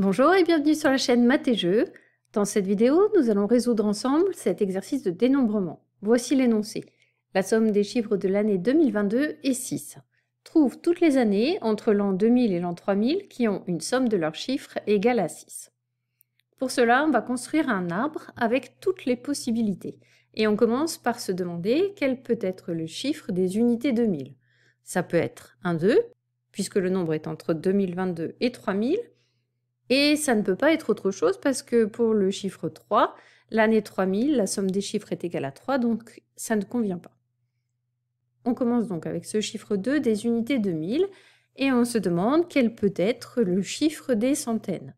Bonjour et bienvenue sur la chaîne Maths et Jeux. Dans cette vidéo, nous allons résoudre ensemble cet exercice de dénombrement. Voici l'énoncé. La somme des chiffres de l'année 2022 est 6. Trouve toutes les années entre l'an 2000 et l'an 3000 qui ont une somme de leurs chiffres égale à 6. Pour cela, on va construire un arbre avec toutes les possibilités. Et on commence par se demander quel peut être le chiffre des unités 2000. Ça peut être un 2, puisque le nombre est entre 2022 et 3000. Et ça ne peut pas être autre chose parce que pour le chiffre 3, l'année 3000, la somme des chiffres est égale à 3, donc ça ne convient pas. On commence donc avec ce chiffre 2 des unités 2000 et on se demande quel peut être le chiffre des centaines.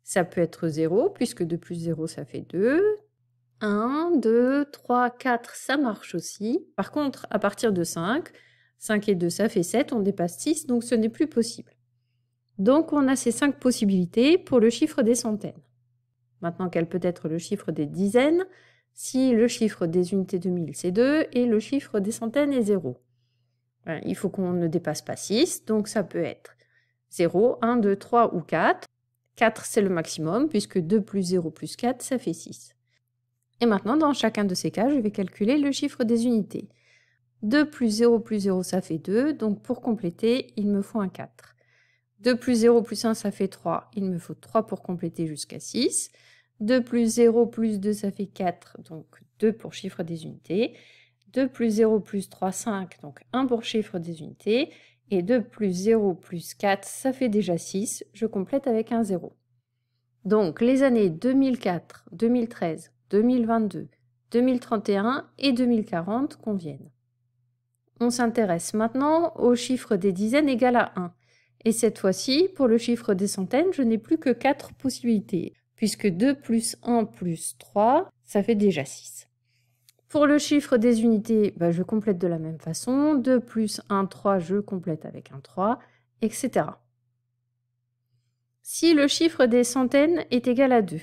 Ça peut être 0 puisque 2 plus 0 ça fait 2. 1, 2, 3, 4 ça marche aussi. Par contre, à partir de 5 et 2 ça fait 7, on dépasse 6 donc ce n'est plus possible. Donc, on a ces 5 possibilités pour le chiffre des centaines. Maintenant, quel peut être le chiffre des dizaines si le chiffre des unités 2000 c'est 2 et le chiffre des centaines est 0? Il faut qu'on ne dépasse pas 6, donc ça peut être 0, 1, 2, 3 ou 4. 4 c'est le maximum puisque 2 plus 0 plus 4 ça fait 6. Et maintenant, dans chacun de ces cas, je vais calculer le chiffre des unités. 2 plus 0 ça fait 2, donc pour compléter, il me faut un 4. 2 plus 0 plus 1, ça fait 3. Il me faut 3 pour compléter jusqu'à 6. 2 plus 0 plus 2, ça fait 4. Donc 2 pour chiffre des unités. 2 plus 0 plus 3, 5. Donc 1 pour chiffre des unités. Et 2 plus 0 plus 4, ça fait déjà 6. Je complète avec un 0. Donc les années 2004, 2013, 2022, 2031 et 2040 conviennent. On s'intéresse maintenant au chiffre des dizaines égal à 1. Et cette fois-ci, pour le chiffre des centaines, je n'ai plus que 4 possibilités, puisque 2 plus 1 plus 3, ça fait déjà 6. Pour le chiffre des unités, je complète de la même façon. 2 plus 1, 3, je complète avec un 3, etc. Si le chiffre des centaines est égal à 2,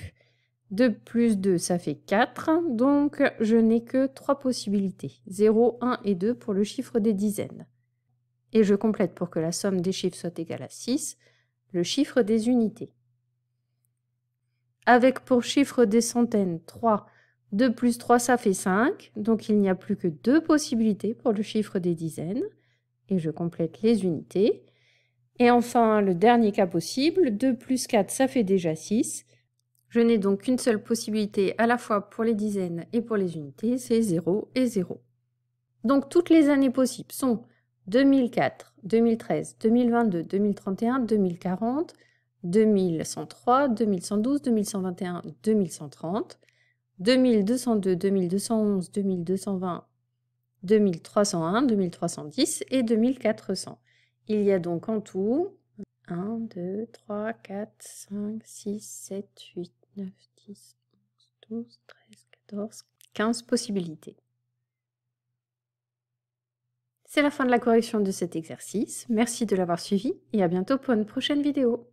2 plus 2, ça fait 4, donc je n'ai que 3 possibilités, 0, 1 et 2 pour le chiffre des dizaines. Et je complète pour que la somme des chiffres soit égale à 6, le chiffre des unités. Avec pour chiffre des centaines 3, 2 plus 3 ça fait 5, donc il n'y a plus que 2 possibilités pour le chiffre des dizaines, et je complète les unités. Et enfin, le dernier cas possible, 2 plus 4 ça fait déjà 6. Je n'ai donc qu'une seule possibilité à la fois pour les dizaines et pour les unités, c'est 0 et 0. Donc toutes les années possibles sont 2004, 2013, 2022, 2031, 2040, 2103, 2112, 2121, 2130, 2202, 2211, 2220, 2301, 2310 et 2400. Il y a donc en tout 1, 2, 3, 4, 5, 6, 7, 8, 9, 10, 11, 12, 13, 14, 15 possibilités. C'est la fin de la correction de cet exercice. Merci de l'avoir suivi et à bientôt pour une prochaine vidéo.